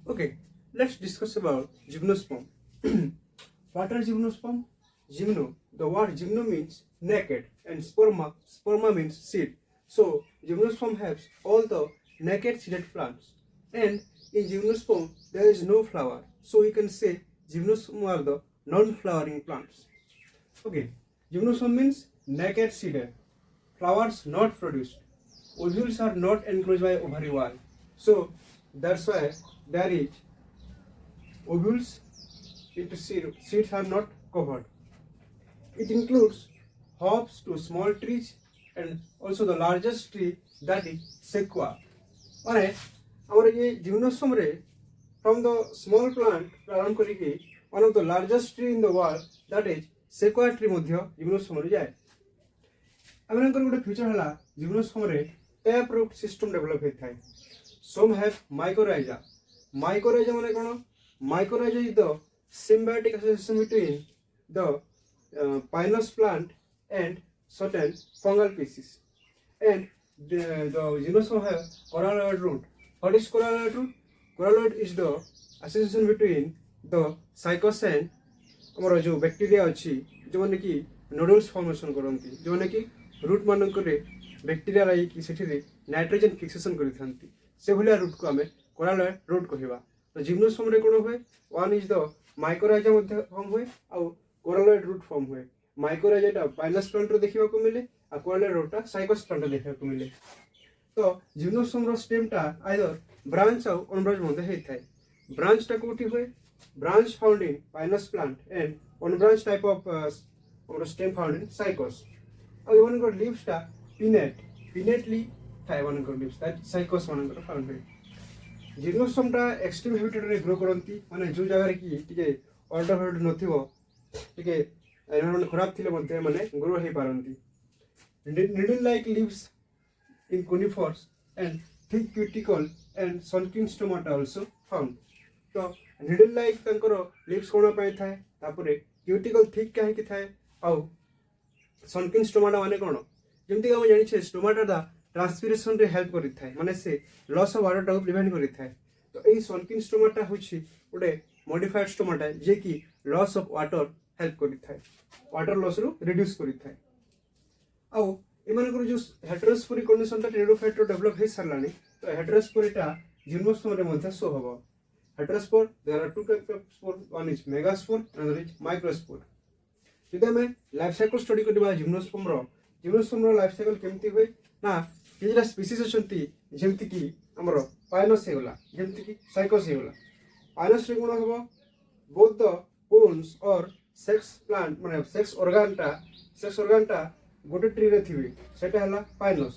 Okay, let's discuss about gymnosperm. What are gymnosperm? Gymno. The word gymno means naked, and sperma means seed. So gymnosperm has all the naked seeded plants. And in gymnosperm there is no flower. So we can say gymnosperm are the non-flowering plants. Okay, gymnosperm means naked seeded. Flowers not produced. Ovules are not enclosed by ovary wall. So that's why there is ovules into seeds are not covered. It includes hops to small trees and also the largest tree that is sequoia. মানে আমার এই জিমনোস্পমরে from the small plant প্রারম্ভ করিকি one of the largest tree in the world that is sequoia tree ମଧ୍ୟ ଜିମନୋସ୍ପମରେ ଯାଏ। ଆମମାନଙ୍କର ଗୋଟେ future ହେଲା ଜିମନୋସ୍ପମରେ ଟैप root system develop होता है। Some have mycorrhiza. Mycorrhiza माने कौन? Mycorrhiza is the symbiotic association between the pinus plant and certain fungal species. And the gymnosperm have coralloid root. What is coralloid root? Coralloid is the association between the cycos and ଆମର जो bacteria अच्छी जो माने कि nodules formation करती जो माने कि रूट मानकरे बैक्टीरिया रही सेठी नाइट्रोजन फिक्सेशन करिथांती से भलिया रूट को हमें कोरालॉइड रूट कहबा। तो जिम्नोस्पर्म रे कोन होय वन इज द माइकोराइजा मध्ये फॉर्म होय आ कोरालॉइड रूट फॉर्म होय। माइकोराइजा टा पाइनस प्लांट रे देखिबा को मिले आ कोरालॉइड रूट टा साइकोस प्लांट रे देखिबा को मिले। तो जिम्नोस्पर्म रो स्टेम टा आइदर ब्रांच आ अनब्रांच मध्ये हेइ थाय। ब्रांच टा कोठी होय branch found in pinus plant and one branch type of stem found in cycos. One got leaves ta pinnately thai one got leaves that cycos one got found here. Gymnosperm ta extreme habitat re grow karanti mane jo jaga re ki tike order habitat nothibo tike environment kharab thile madhya mane grow he paranti. Needle like leaves in conifers and thick cuticle and sunken stomata also found. तो needle like तंकर lips कोन पाई थाए तापरे cuticle thick काहे कि थाए आउ सनकिन stomata माने कोन जेमति हम जानि छे स्टोमाटा दा ट्रांसपिरेशन रे हेल्प करि थाए माने से लॉस ऑफ वाटर टा प्रिवेंट करि थाए। तो एई सनकिन स्टोमाटा होछि ओडे मॉडिफाइड स्टोमाटा जे कि लॉस ऑफ वाटर हेल्प करि थाए वाटर लॉस रो रिड्यूस करि थाए। आउ एमानकर जो हेटेरोस्पोरिक कंडीशन ता टेरिडोफाइट रो डेवलप हे सरलानी। तो हेटेरोस्पोरिटा जिम्नोस्पर्म रे मध्ये शो हबो। Heterospore, there are two types of spore. One is megaspore, another is microspore. जब हमें लाइफ साइकिल स्टडी करबा जिम्नोस्पर्म रो लाइफ साइकिल केमती होय ना किजरा स्पीसीज अछंती जेमति कि हमर पाइनस हेगला जेमति कि साइकोस हेगला। पाइनस रे कोन हबो बोथ द कोन्स और सेक्स प्लांट माने सेक्स ऑर्गन टा गोटे ट्री रे थिबे सेटा हला पाइनस।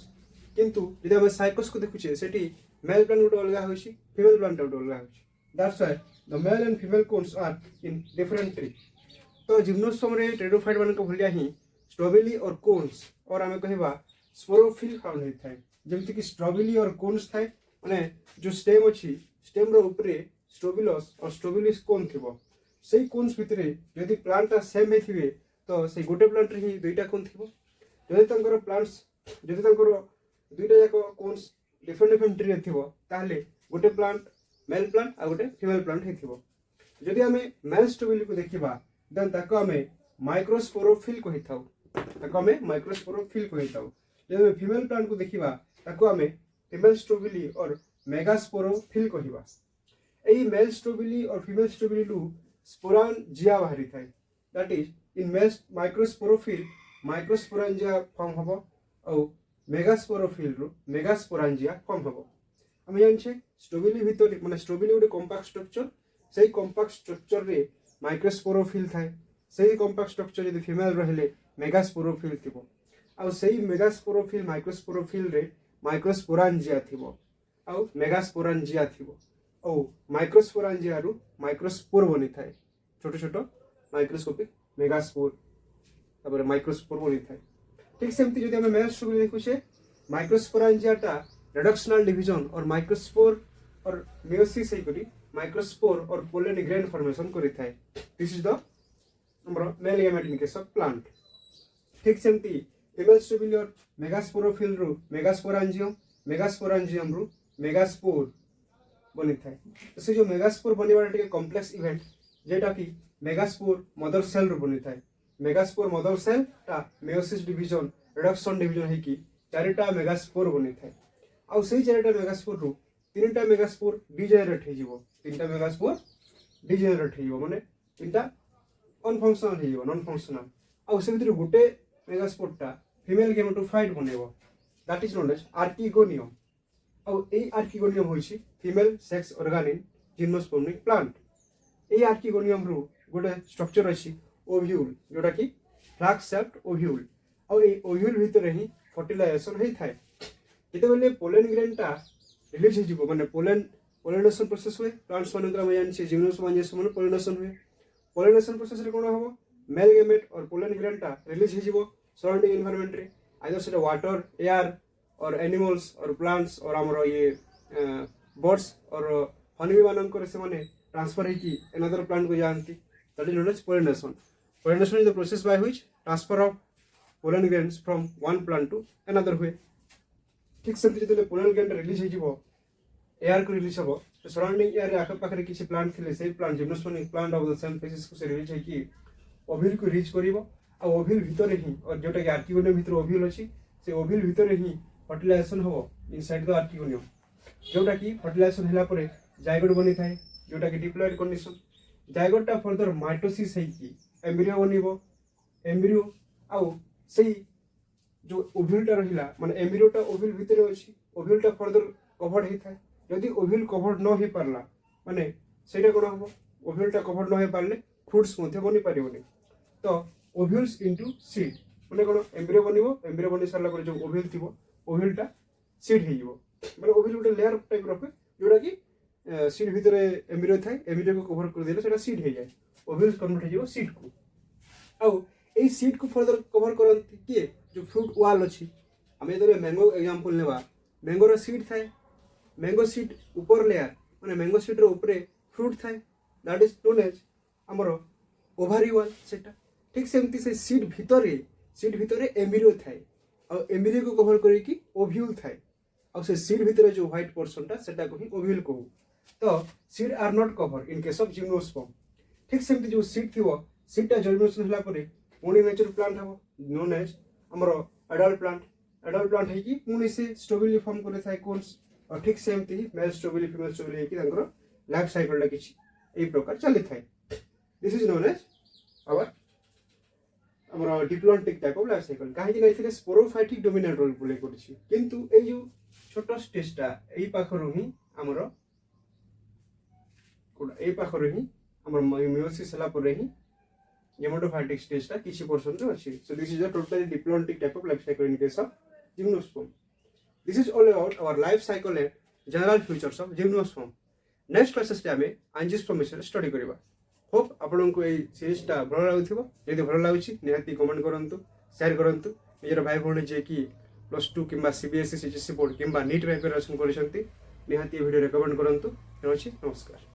किंतु जदि हम साइकोस को देखुचे सेठी मेल प्लांट गोटे अलगा होइछि फीमेल प्लांट गोटे अलगा होइछि। That's why the male and female cones are in different tree. तो जिम्नोस्पर्म रे टेरिडोफाइट मान को भलिया ही स्ट्रॉबेली और कोन्स और हमें कहबा स्पोरोफिल फाउंड होई थाए जेमति कि स्ट्रॉबेली और कोन्स थाए माने जो स्टेम अछि स्टेम रो ऊपरे स्ट्रोबिलस और स्ट्रोबिलिस कोन थिबो सेही कोन्स भितरे यदि प्लांट सेम हे थिबे तो से गोटे प्लांट रे ही दुईटा कोन थिबो। यदि तंकर प्लांट्स यदि तंकर दुईटा जाको कोन्स डिफरेंट ट्री रे थिबो ताहले गोटे प्लांट मेल प्लांट आ गोटे फीमेल प्लांट हेथिबो। जदि हमें मेल स्ट्रॉबेली को देखिबा देन ताको हमें माइक्रोस्पोरोफिल कहिथाउ जदि हमें फीमेल प्लांट को देखिबा ताको हमें फीमेल स्ट्रॉबेली और मेगास्पोरोफिल कहिबा। एई मेल स्ट्रॉबेली और फीमेल स्ट्रॉबेली लु स्पोरांजिया बाहरी थाए that is in male microsporangia form हबो और मेगास्पोरोफिल रु मेगास्पोरांजिया फॉर्म हबो। हम जानछे स्ट्रॉबेली भीतर माने स्ट्रॉबेली गोटे कॉम्पैक्ट स्ट्रक्चर सेही कॉम्पैक्ट स्ट्रक्चर रे माइक्रोस्पोरोफिल थाए सेही कॉम्पैक्ट स्ट्रक्चर यदि फीमेल रहले मेगास्पोरोफिल थिबो आ सेही मेगास्पोरोफिल माइक्रोस्पोरोफिल रे माइक्रोस्पोरांजिया थिबो आ मेगास्पोरांजिया थिबो ओ माइक्रोस्पोरांजिया रु माइक्रोस्पोर बनि थाए छोटो छोटो माइक्रोस्कोपिक मेगास्पोर तापर माइक्रोस्पोर बनि थाए। ठीक सेमति जदि हम मेल स्ट्रॉबेली देखुछे माइक्रोस्पोरांजिया टा रेडक्शनल डिवीजन और माइक्रोस्पोर और मियोसिस है करी माइक्रोस्पोर और पोलन ग्रेन फॉर्मेशन करी थाए। दिस इज द हमर male gamete in case of plant. ठीक सेमती फीमेल स्ट्रॉबेली और मेगास्पोरोफिल रु मेगास्पोरांजियम रु मेगास्पोर बनी थाए तो से जो मेगास्पोर बनवाटा टिके कॉम्प्लेक्स इवेंट जेटा कि मेगास्पोर मदर सेल रो बनी थाए मेगास्पोर मदर सेल ता मेयोसिस डिवीजन रिडक्शन डिवीजन है कि चारिटा मेगास्पोर बनी थाए आउ से चारिटा मेगास्पोर रो तीनटा मेगास्पोर डिजेनरेट हे जीवो तीनटा मेगास्पोर डिजेनरेट हे जीवो माने तीनटा अनफंक्शनल हे जीवो नॉन फंक्शनल आउ से भितर गुटे मेगास्पोर टा फीमेल गेमेटोफाइट बनेबो that is known as archegonium आउ ए आर्किगोनियम होइछि female sex organ in gymnospermic plant ए आर्किगोनियम रो गोटे स्ट्रक्चर अछि ओव्यूल जोटा कि फ्लैक्स शेप्ड ओव्यूल आउ ए ओव्यूल भितर ही फर्टिलाइजेशन हे थाए जेतेबेले पोलन ग्रेन टा रिलीज हे जिवो माने पोलिनेशन प्रोसेस हुए प्लांट्स मानकर हम जानि छी जिम्नोस्पर्म जे समान पोलिनेशन हुए पोलिनेशन प्रोसेस रे कोन हबो मेल गेमेट और पोलन ग्रेन टा रिलीज हे जिवो सराउंडिंग एनवायरनमेंट रे आइदर सेटा वाटर एयर और एनिमल्स और प्लांट्स और हमरो ये बर्ड्स और हनीबी मानकर से माने ट्रांसफर है कि अनदर प्लांट को जानती that is known as pollination pollination is the process by which transfer of pollen grains from one plant to another हुए ठीक से जब पोलन ग्रेन रिलीज हो एयर को रिलीज हम तो सराउंडिंग एयर आख पाखे किसी प्लांट थे से plant gymnospermic plant of the same species को से रिलीज है कि ओव्यूल को रीच करिवो आ ओव्यूल भितर ही और जोटा कि आर्किगोनियम भितर ओव्यूल अछि से ओव्यूल भितर ही फर्टिलाइजेशन हो इनसाइड द आर्किगोनियम जोटा कि फर्टिलाइजेशन हला परे जायगोट बनी थाए जोटा कि डिप्लॉयड कंडीशन जायगोटा फर्दर माइटोसिस है कि एम्ब्रियो बनिबो एम्ब्रियो आउ सेही जो ओव्यूलटा रहिला माने एम्ब्रियोटा ओव्यूल भितर अछि ओव्यूलटा फर्दर कवर्ड हे थाए यदि ओव्यूल कवर्ड न हे पारला माने सेटा कोन हबो ओव्यूलटा कवर्ड न हे पारले फ्रूट्स मध्ये बनि पारिबोनी तो ओव्यूल्स इनटू सीड माने कोन एम्ब्रियो बनि सारला पर जो ओव्यूल थिबो ओव्यूलटा सीड हे जिवो माने ओव्यूल गोटे लेयर टाइप रखे जोटा कि सीड भितर एम्ब्रियो थाए एम्ब्रियो को कवर कर देले सेटा सीड हे जाय ओव्यूल्स कन्वर्ट हे जिवो सीड को आउ ए सीड को फर्दर कवर करंती किए जो फ्रूट वाल अछि हमें इधर मैंगो एग्जांपल लेबा मैंगो रो सीड थाए मैंगो सीड ऊपर लेयर माने मैंगो सीड रो ऊपर फ्रूट थाए दैट इज नोन एज हमरो ओवरी वाल सेटा ठीक सेमती से सीड भितरे एम्ब्रियो थाए और एम्ब्रियो को कवर करी कि ओव्यूल थाए और से सीड भितरे जो व्हाइट पोर्शन टा सेटा को ही ओव्यूल कहू तो seed are not cover in case of gymnosperm ठीक सेमती जो सीड थिवो सीड टा जर्मिनेशन हला परे पुणी नेचुरल प्लांट हबो नोन एज हमरो एडल्ट प्लांट है कि पुणी से स्टेबली फॉर्म करे थाए कोन्स और ठीक सेमती ही मेल स्टेबली फीमेल स्टेबली है कि तांकर लाइफ साइकिल ला किछि ए प्रकार चली थाए this is known as our हमरो diplontic type of life cycle काहे कि नैथिले स्पोरोफाइटिक डोमिनेंट रोल प्ले करछि किंतु ए जो छोटो स्टेजटा एई पाखरु ही हमरो कोड एई पाखरु ही हमर मेयोसिस हला पर ही गेमेटोफाइटिक स्टेजटा किछि पोर्शन रे अछि so this is a totally diplontic type of life cycle in case of gymnosperm this is all about our life cycle and general features of gymnosperm next classes रे हमें angiosperm विषय study करबा hope आपन को ए सीरीजटा भल लागुथिबो यदि भल लागुछि निहाती कमेंट करंतु शेयर करंतु निजर भाई भौणी जे कि +2 किंबा सीबीएसई सीजीसी बोर्ड किंबा नीट प्रिपरेशन करछंती निहाती वीडियो रे कमेंट करंतु नमस्कार।